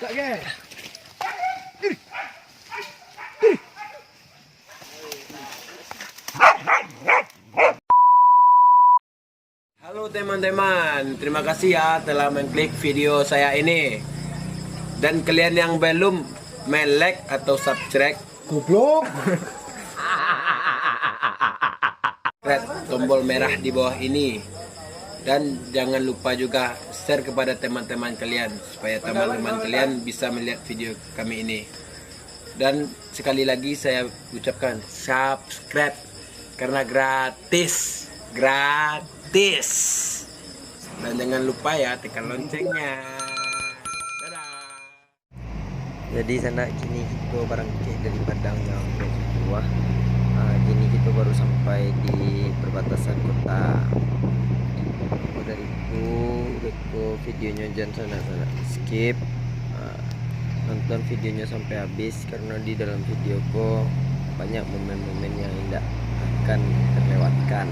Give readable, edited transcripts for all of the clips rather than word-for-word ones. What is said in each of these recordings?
Lagi. Halo teman-teman, terima kasih ya telah mengklik video saya ini. Dan kalian yang belum like atau subscribe, goblok. Red tombol merah di bawah ini. Dan jangan lupa juga share kepada teman-teman kalian supaya teman-teman kalian bisa melihat video kami ini. Dan sekali lagi saya ucapkan subscribe karena gratis. Gratis. Dan jangan lupa ya tekan loncengnya. Dadah. Jadi sana kini kita barang dari Padang yang buah. Kini kita baru sampai di perbatasan kota. Dari itu videonya jangan sana skip. Nonton videonya sampai habis karena di dalam video kok banyak momen-momen yang tidak akan terlewatkan.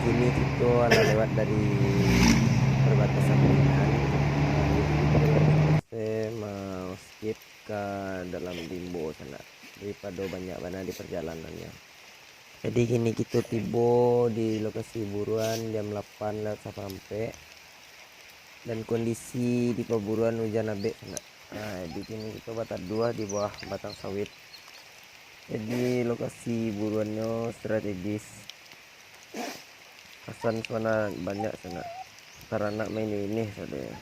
Kini kita lewat dari perbatasan pilihan. Saya mau skip ke dalam Limbo sana daripada banyak mana di perjalanannya. Jadi kini kita tiba di lokasi buruan jam 8 lewat sampai, dan kondisi di perburuan hujan abek sana. Di sini kita batas 2 di bawah batang sawit. Jadi lokasi buruannya strategis. Kesan sana banyak sana. Ntar anak main ini saudara.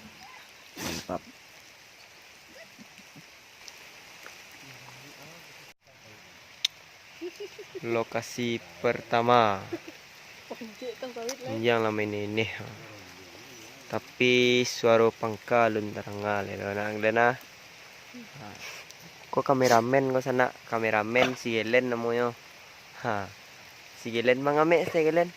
Mantap. Lokasi pertama yang lama ini. Tapi suara pangkalun terangal ya nang dana. Kok kameramen kok sana, kameramen si Gelen namanya. Si Gelen mangame si Gelen.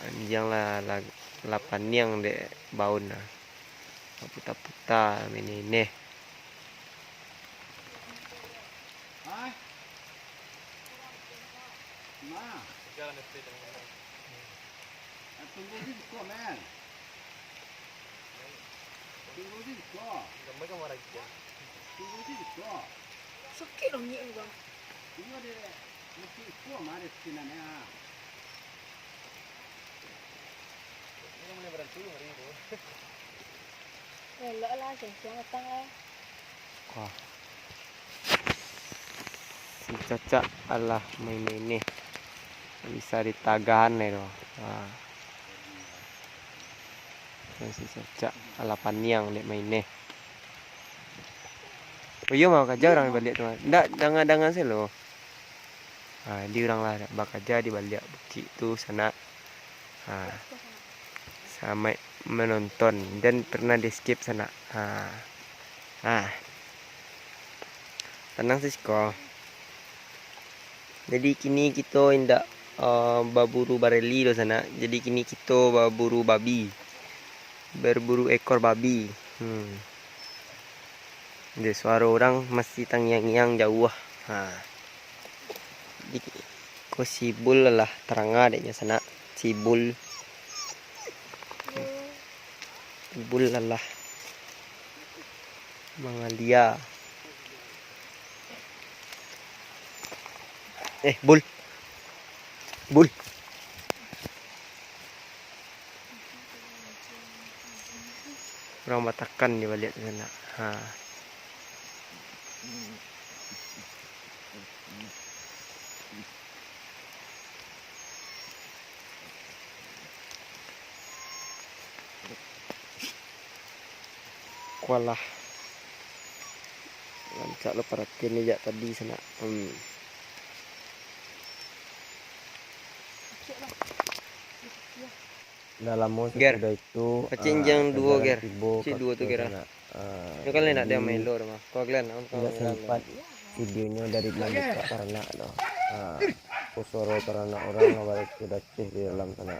Anjang lah lapan yang de baun nah. Puta-puta ini. Sakit dong ni bang. Lỡ la chẳng tăng eh. Wah. Si Caca Allah main ini. Bisa ditagahan nih loh. Si Caca ala paniang dek main nih. Oh iya mau kerja orang balik tuh. Nggak dangan sih loh. Di orang lah bak aja di balik bukit tuh sana. Sama menonton dan pernah di skip sana. Tenang sih kok. Jadi kini kita indak baburu bareli di sana. Jadi kini kita baburu babi. Berburu ekor babi. Dia suara orang masih tangiang-iang jauh. Jadi ko sibul lah terang adanya sana. Sibul. Sibul lah. Mangalia. Bul. Bul. Orang Batakan dia balik sana. Kualah. Lancak lo perhatiin aja tadi sana. Dalam mau sudah itu Pacinjang dua ger. Si dua tu ger. Itu kalian nak dia main lo mah. Kau kalian Tidak sempat videonya dari Malaysia karena suara karena orang awal sudah di dalam sana.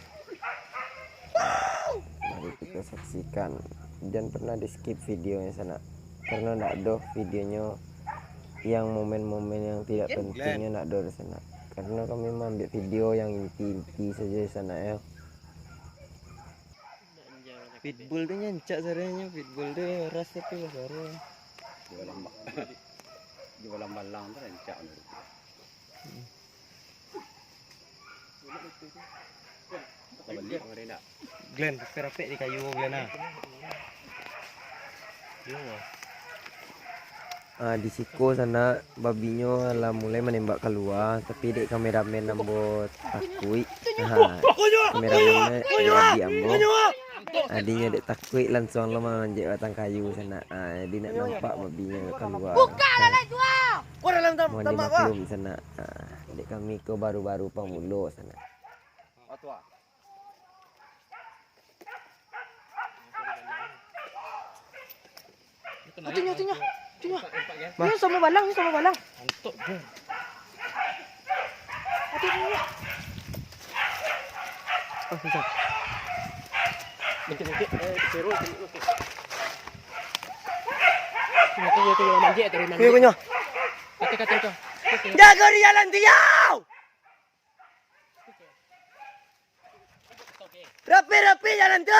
Mari kita saksikan. Jangan pernah di skip videonya sana karena nak ada videonya yang momen-momen yang tidak pentingnya nak ada di sana. Karena kami ambil video yang inti-inti saja di sana ya. Pitbull tu nyancak suaranya. Pitbull tu rasa tu suara. Jualan balang tu rancak ni. Balik orang nak. Glenn, kerapek di kayu Glenn di siko sana babinya lah mulai menembak keluar tapi dek kameramen nambo takui. Kameramen Adi Ambo. Adinya dek takui langsung lo manjek batang kayu sana. Jadi nak nampak babinya keluar. Mau dimaklum sana. Dek kami ke baru-baru pemulo sana. Tengok. Ni sama balang. Antuk je. Tengok. Susah. Bentuk-bentuk serol. Tengok manjek terus manjek. Punya. Kata tu. Jaga dia nanti yau. Rapi jalan tu.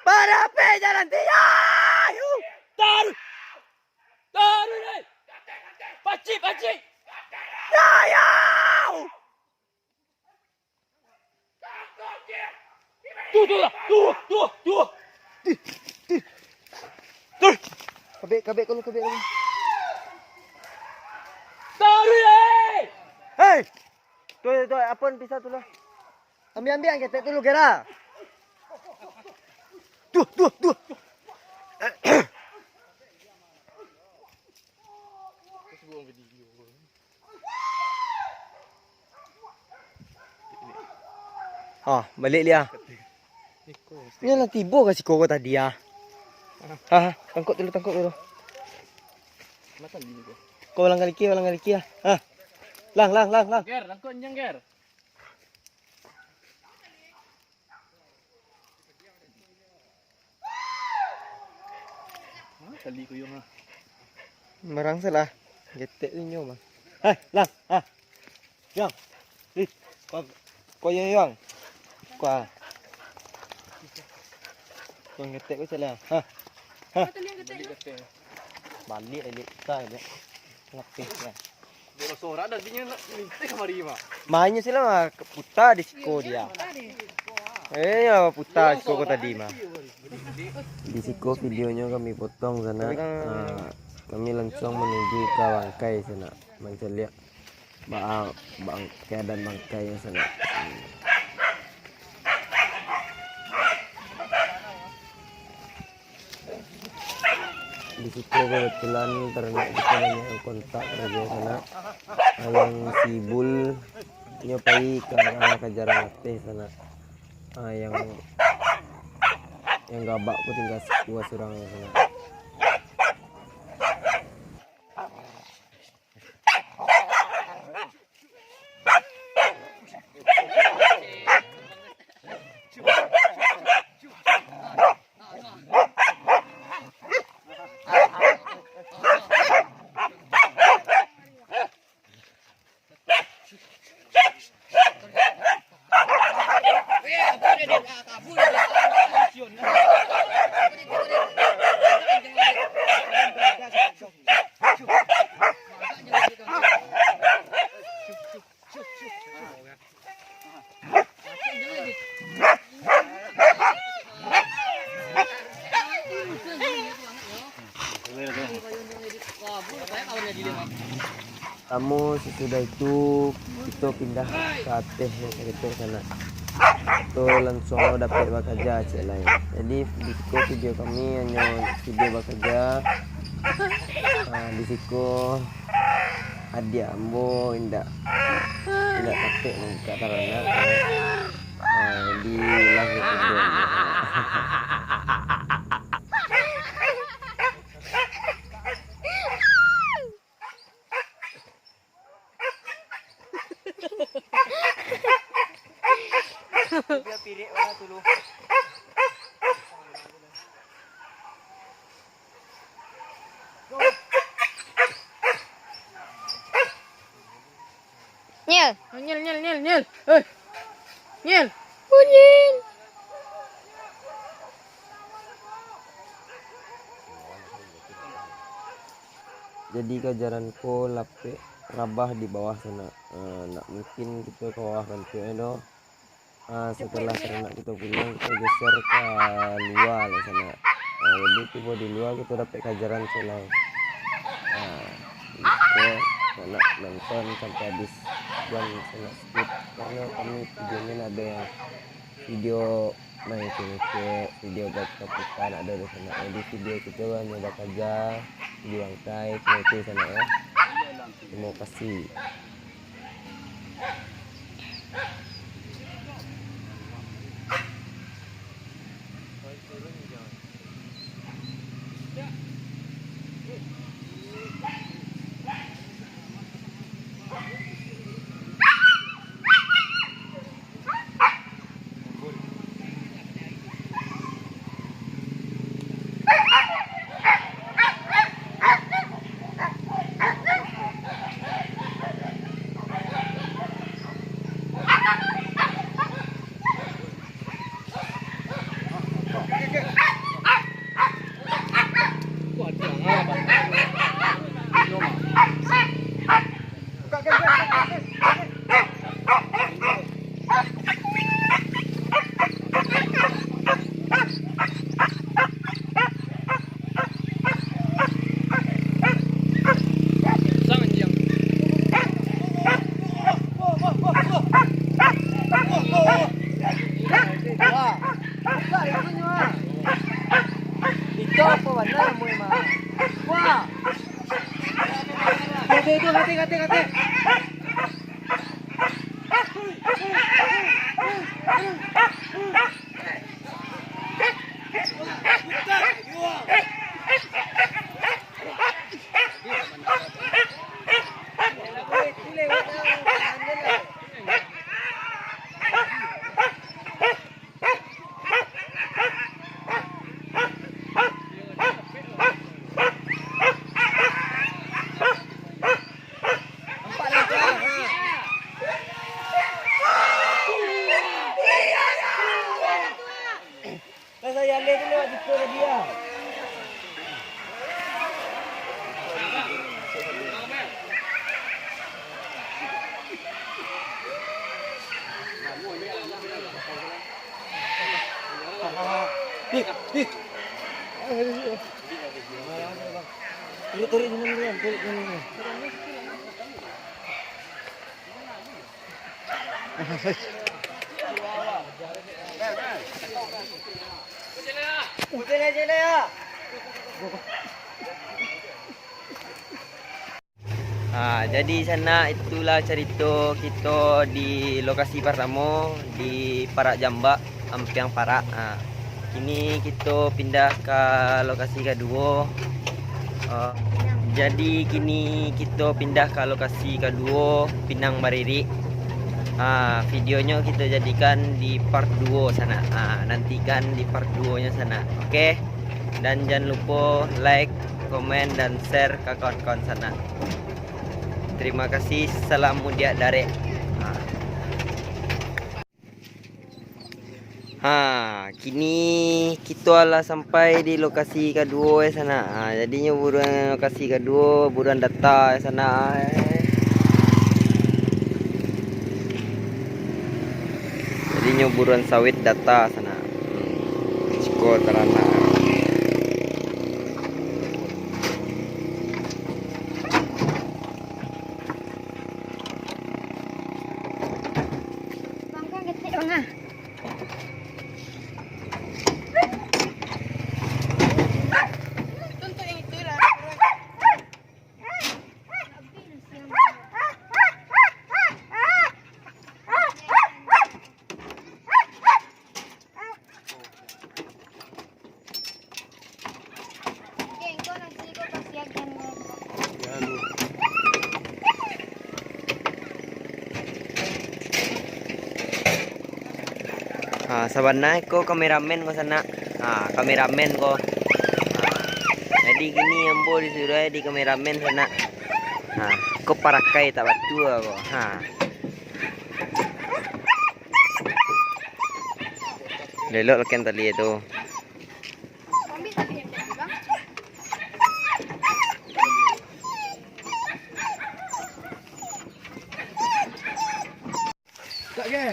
Para pe jalan dia. Taruh ni. Paci. Ya. Tu. Kabik kalau. Taruh ni. Hei. Tu apa pisah tu lah. Ambil yang ketek dulu kira. Tuh. Balik dia. Ini lah tiba kasih kau tadi ya. Tangkut dulu. Kau ulang kali ya. Lang. Ger, langkut njang ger. Tali ko yung Marang salah. Getek tu nyo bang. Lang. Yang. Kau yang. Kau. Kau getek ko salah. Balik balik. Tak. Ngapih ya. Dia sorak dah dia nak minta kemari mah. Mainnya sila mah putar di siko dia. Ya putar siko ko tadi mah. Di siko videonya kami potong sana. Kami langsung menuju ke bangkai sana. Macam lihat keadaan bangkai sana. Di situ kebetulan ternak kita banyak kontak raja sana. Yang sibul nyopai ke arah kejaran latih sana. Yang gabak pun tinggal dua surang sana. Kamu sesudah itu kita pindah ke atas kereta sana. Itu langsung dapat bekerja cik lain. Jadi di situ video kami hanya video bekerja. Di situ adik ambo tidak takut membuka tarana. Di lahir video. Dia pirik mana dulu. Nyel. Nyel. Hei. Nyel. Nyel. Jadi kejaranku lapik rabah di bawah sana. Nak mungkin kita ke bawah kantornya doh. Setelah ternak kita pulang kita geser ke luar lah sana. Jadi tiba di luar kita dapat kajaran selain. Kita nak nonton sampai habis dan sana skip karena kami videonya ada yang video main cewek, video baca bukan ada di sana. Jadi video kita hanya bekerja di bangkai itu sana ya. Terima kasih. Itu hati. Saya lihat dulu di dia. Turun ini. Jadi sana itulah cerita kita di lokasi pertama di Parak Jambak, Ampiang Parak. Kini kita pindah ke lokasi kedua. Jadi kini kita pindah ke lokasi kedua, Pinang Bariri. Videonya kita jadikan di part 2 sana. Nantikan di part 2 nya sana. Oke. Dan jangan lupa like, komen dan share ke kawan-kawan sana. Terima kasih. Salam Mudiak Darek. Kini kita lah sampai di lokasi kedua sana. Jadinya buruan lokasi kedua, buruan data sana. Jadinya buruan sawit data sana. Ciko terana. Sebenarnya ko kameramen ko sana. Kameramen ko. Jadi gini ambo disuruh di kameramen sana. Ko parakai tak batu ako. Lelok lekan tali itu. Tak ke?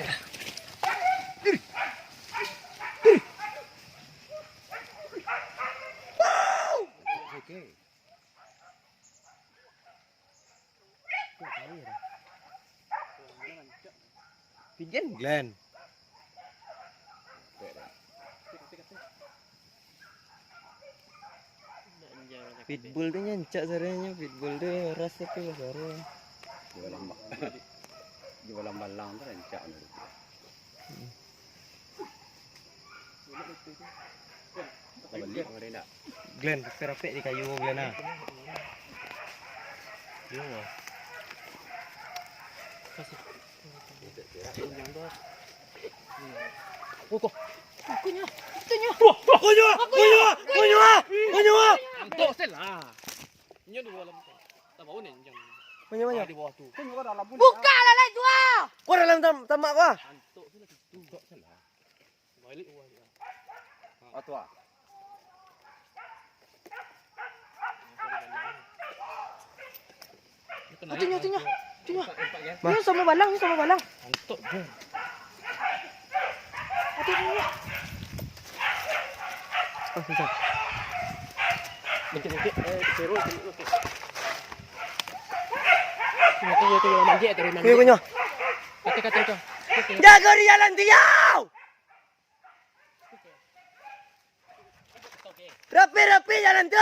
Pigeon Glenn. Pitbull tu nyancak saranya. Pitbull tu rasa tu besar. Jualan balang tu rancak ni. Balik orang nak. Glenn, rapek di kayu Glenn ah. Yo. Antuk selah. Inyo di bawah lampu. Tak bau ni jam. Banyak-banyak. Di bawah tu. Buka lah lai tua. Kau dalam tamak kau. Antuk tu lagi tu. Tak selah. Balik bawah dia. Atua. Tengok. Ni sama balang. Antuk je. Tengok. Mungkin seru tu. Tengok manjek tu memang. Kau punya. Kata tu. Jaga di jalan dia. Rapi jalan tu.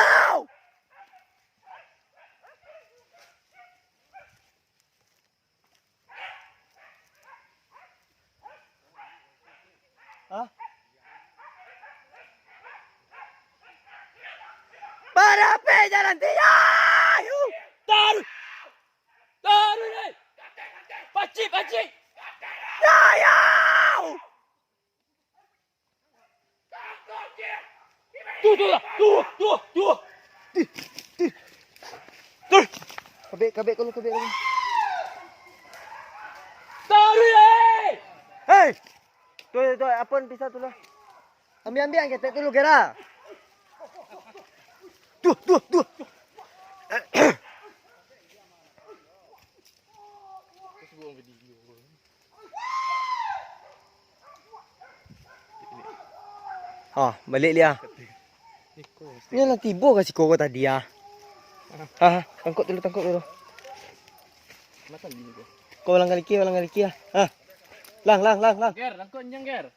Rapi jalan dia. Taruh ni. Pacik. Ya. Tu. Kabik kalau. Taruh ni. Hei. Tu apun pisau tu lah. Ambil ketek dulu kira. Tuh. Balik dia. Ni lah tiba kasih kau tadi ah. Tangkap dulu. Masa ni tu. Kau ulang kali kia. Lang. Ger, langkau njang ger.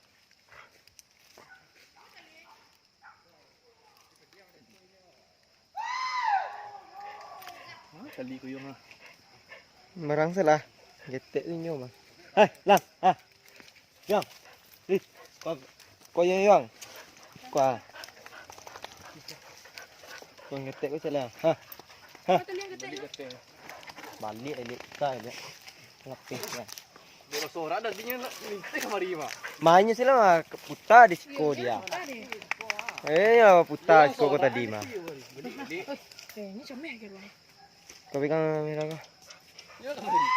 Kali ko yung Marang salah. Getek tu nyom. Lang. Yang. Kau yang. Kau. Kau getek ko salah. Balik dia. Kai dia. Ngapih dia. Dia sorak dah dia nak minta kemari mah. Mainnya sila putar di siko dia. Ya putar siko ko tadi mah. Ni comel ke lu. Kau pegang kamera kau. Ya kemari.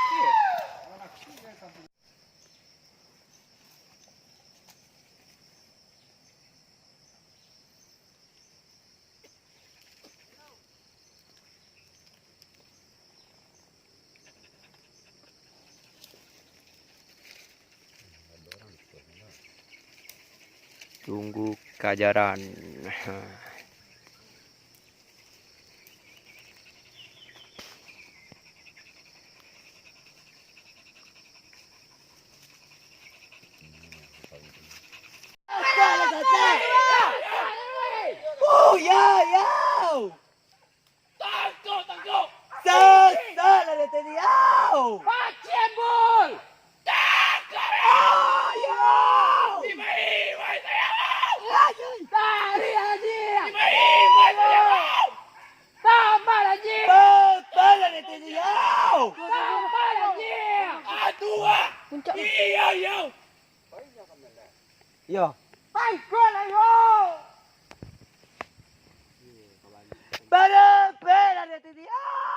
Tunggu kajaran. Tangkap. Sah lah tadi. Pacik bol. Tari haji. Imai saya. Tambah haji. Betul lah tadi. Tambah haji. Aduh. Puncak. Iya. Yo. Ay, gol ayo. Para, espera, dia.